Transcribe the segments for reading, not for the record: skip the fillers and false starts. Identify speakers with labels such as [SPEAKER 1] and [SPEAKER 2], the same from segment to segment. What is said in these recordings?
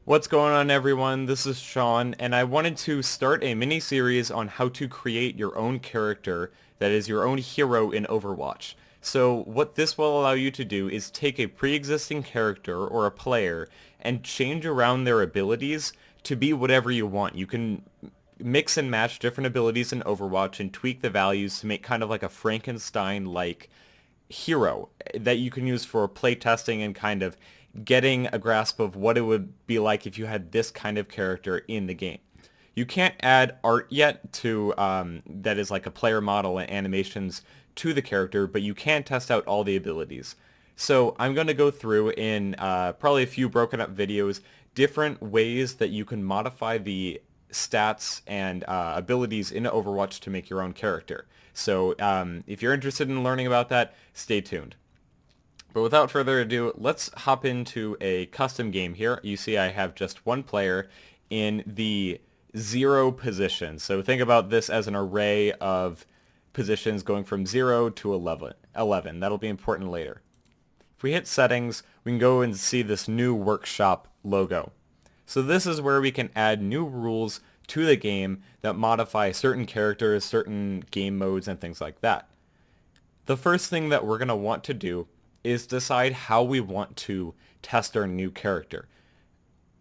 [SPEAKER 1] What's going on, everyone? This is Sean, and I wanted to start a mini-series on how to create your own character that is your own hero in Overwatch. So what this will allow you to do is take a pre-existing character or a player and change around their abilities to be whatever you want. You can mix and match different abilities in Overwatch and tweak the values to make kind of like a Frankenstein-like hero that you can use for playtesting and kind of getting a grasp of what it would be like if you had this kind of character in the game. You can't add art yet to that is like a player model and animations to the character, but you can test out all the abilities. So I'm going to go through in probably a few broken up videos different ways that you can modify the stats and abilities in Overwatch to make your own character. So if you're interested in learning about that, stay tuned. But without further ado, let's hop into a custom game here. You see I have just one player in the 0 position. So think about this as an array of positions going from 0 to 11. That'll be important later. If we hit settings, we can go and see this new workshop logo. So this is where we can add new rules to the game that modify certain characters, certain game modes, and things like that. The first thing that we're going to want to do is decide how we want to test our new character.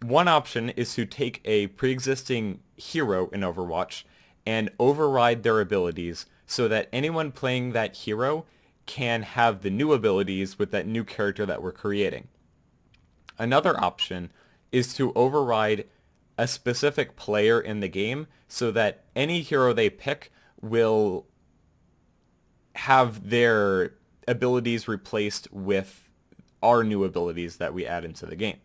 [SPEAKER 1] One option is to take a pre-existing hero in Overwatch and override their abilities so that anyone playing that hero can have the new abilities with that new character that we're creating. Another option is to override a specific player in the game so that any hero they pick will have their abilities replaced with our new abilities that we add into the game.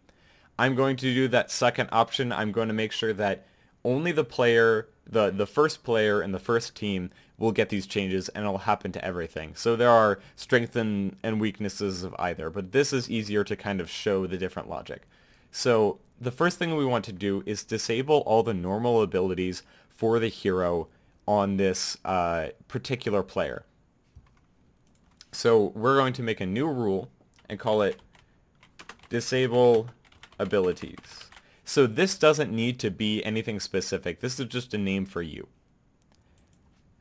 [SPEAKER 1] I'm going to do that second option. I'm going to make sure that only the player, the first player in the first team will get these changes, and it'll happen to everything. So there are strengths and weaknesses of either, but this is easier to kind of show the different logic. So the first thing we want to do is disable all the normal abilities for the hero on this particular player. So we're going to make a new rule and call it disable abilities. So this doesn't need to be anything specific. This is just a name for you.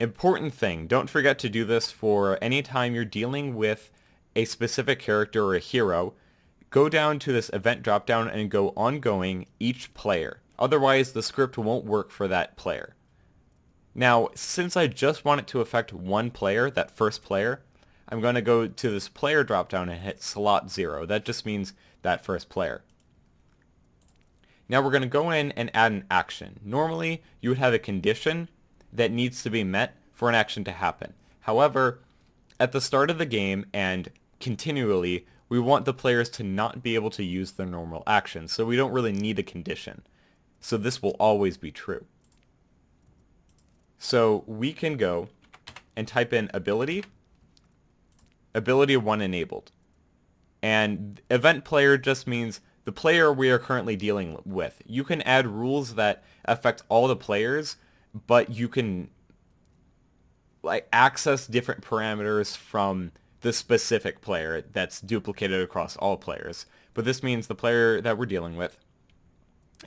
[SPEAKER 1] Important thing, don't forget to do this for any time you're dealing with a specific character or a hero. Go down to this event dropdown and go ongoing each player. Otherwise, the script won't work for that player. Now, since I just want it to affect one player, that first player, I'm going to go to this player dropdown and hit slot 0. That just means that first player. Now we're going to go in and add an action. Normally, you would have a condition that needs to be met for an action to happen. However, at the start of the game and continually, we want the players to not be able to use their normal actions, so we don't really need a condition. So this will always be true. So we can go and type in ability 1 enabled. And event player just means the player we are currently dealing with. You can add rules that affect all the players, but you can access different parameters from the specific player that's duplicated across all players. But this means the player that we're dealing with.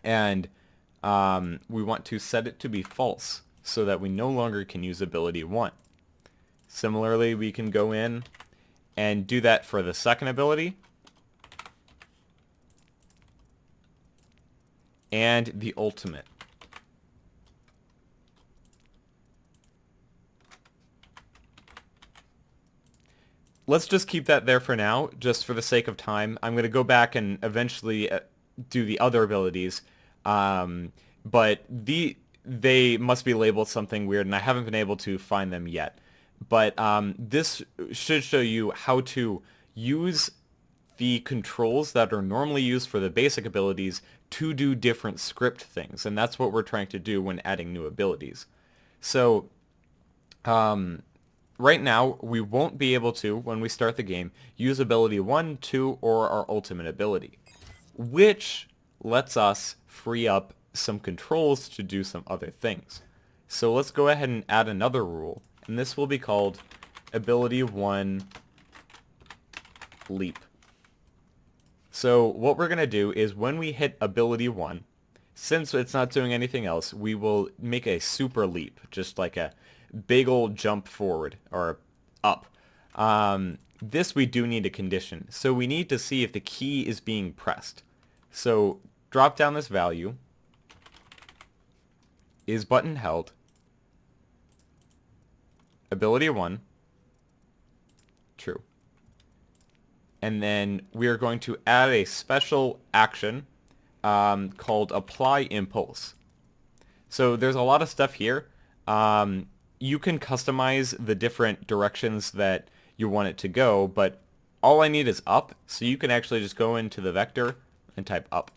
[SPEAKER 1] And we want to set it to be false so that we no longer can use ability 1. Similarly, we can go in and do that for the second ability and the ultimate. Let's just keep that there for now, just for the sake of time. I'm going to go back and eventually do the other abilities, but they must be labeled something weird, and I haven't been able to find them yet. But this should show you how to use the controls that are normally used for the basic abilities to do different script things. And that's what we're trying to do when adding new abilities. So right now, we won't be able to, when we start the game, use ability 1, 2, or our ultimate ability, which lets us free up some controls to do some other things. So let's go ahead and add another rule. And this will be called ability 1 leap. So what we're going to do is when we hit ability 1, since it's not doing anything else, we will make a super leap, just like a big old jump forward or up. This we do need a condition. So we need to see if the key is being pressed. So drop down this value. Is button held? Ability 1. True. And then we are going to add a special action called apply impulse. So there's a lot of stuff here. You can customize the different directions that you want it to go, but all I need is up, so you can actually just go into the vector and type up.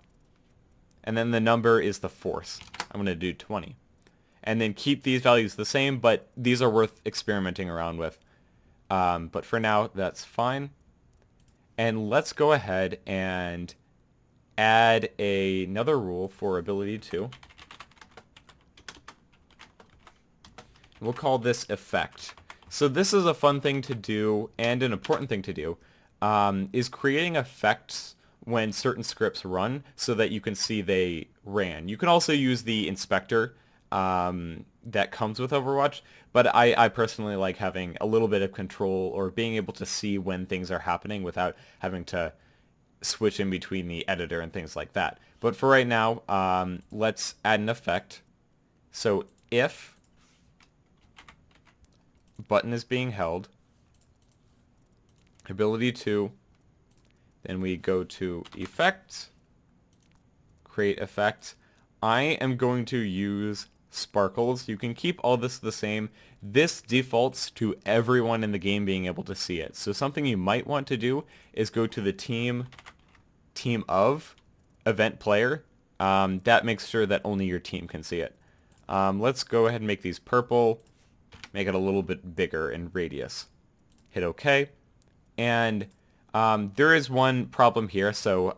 [SPEAKER 1] And then the number is the force. I'm going to do 20. And then keep these values the same, but these are worth experimenting around with. But for now, that's fine. And let's go ahead and add another rule for ability 2. We'll call this effect. So this is a fun thing to do and an important thing to do, is creating effects when certain scripts run so that you can see they ran. You can also use the inspector that comes with Overwatch, but I personally like having a little bit of control or being able to see when things are happening without having to switch in between the editor and things like that. But for right now, let's add an effect. So if button is being held, ability 2, then we go to effect, create effect. I am going to use sparkles. You can keep all this the same. This defaults to everyone in the game being able to see it. So something you might want to do is go to the team of event player. That makes sure that only your team can see it. Let's go ahead and make these purple. Make it a little bit bigger in radius. Hit OK. And there is one problem here, so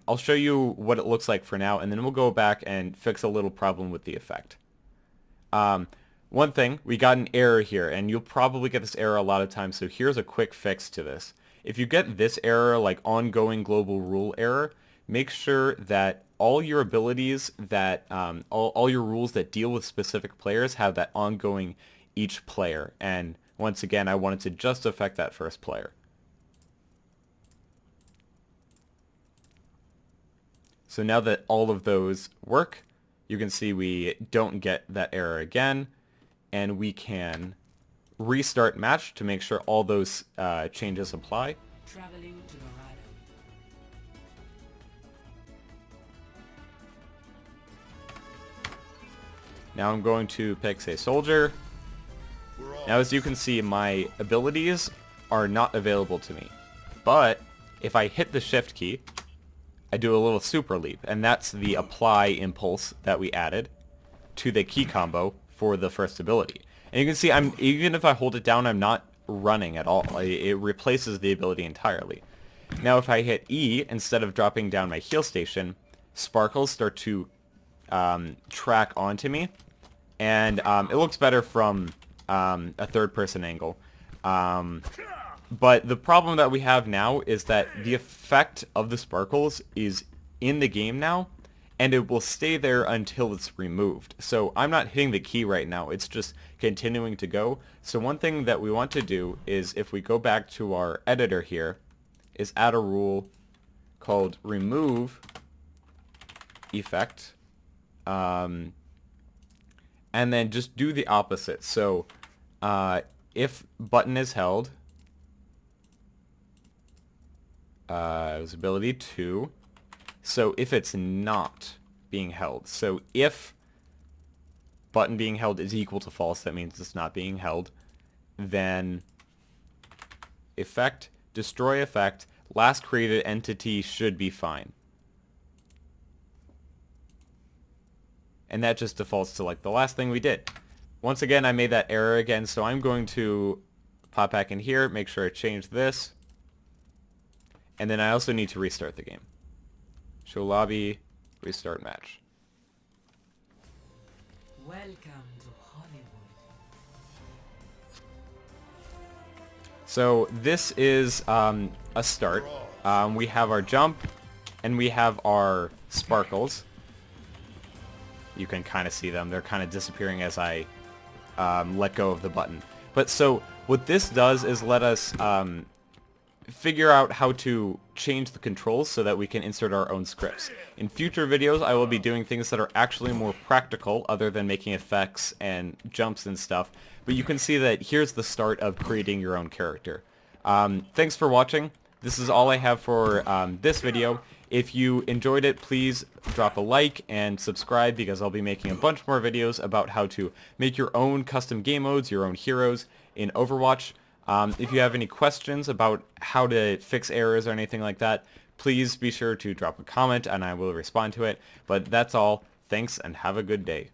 [SPEAKER 1] I'll show you what it looks like for now, and then we'll go back and fix a little problem with the effect. One thing, we got an error here, and you'll probably get this error a lot of times, so here's a quick fix to this. If you get this error, like ongoing global rule error, make sure that all your abilities that, all your rules that deal with specific players have that ongoing each player. And once again, I wanted to just affect that first player. So now that all of those work, you can see we don't get that error again, and we can restart match to make sure all those changes apply.
[SPEAKER 2] Traveling to Dorado.
[SPEAKER 1] Now I'm going to pick, say, soldier. Now as you can see, my abilities are not available to me. But if I hit the shift key, I do a little super leap, and that's the apply impulse that we added to the key combo for the first ability. And you can see even if I hold it down, I'm not running at all. It replaces the ability entirely. Now if I hit E instead of dropping down my heal station, sparkles start to track onto me, and it looks better from a third-person angle. But the problem that we have now is that the effect of the sparkles is in the game now, and it will stay there until it's removed. So I'm not hitting the key right now, it's just continuing to go. So one thing that we want to do is, if we go back to our editor here, is add a rule called remove effect, and then just do the opposite. So if button is held, it was ability 2. So if it's not being held, so if button being held is equal to false, that means it's not being held, then effect, destroy effect, last created entity should be fine. And that just defaults to like the last thing we did. Once again, I made that error again, so I'm going to pop back in here, make sure I change this, and then I also need to restart the game. Show lobby, restart match.
[SPEAKER 2] Welcome to Hollywood.
[SPEAKER 1] So this is a start. We have our jump, and we have our sparkles. You can kind of see them. They're kind of disappearing as I let go of the button. But so what this does is let us figure out how to change the controls so that we can insert our own scripts. In future videos, I will be doing things that are actually more practical other than making effects and jumps and stuff. But you can see that here's the start of creating your own character. Thanks for watching. This is all I have for this video. If you enjoyed it, please drop a like and subscribe because I'll be making a bunch more videos about how to make your own custom game modes, your own heroes in Overwatch. If you have any questions about how to fix errors or anything like that, please be sure to drop a comment and I will respond to it. But that's all. Thanks and have a good day.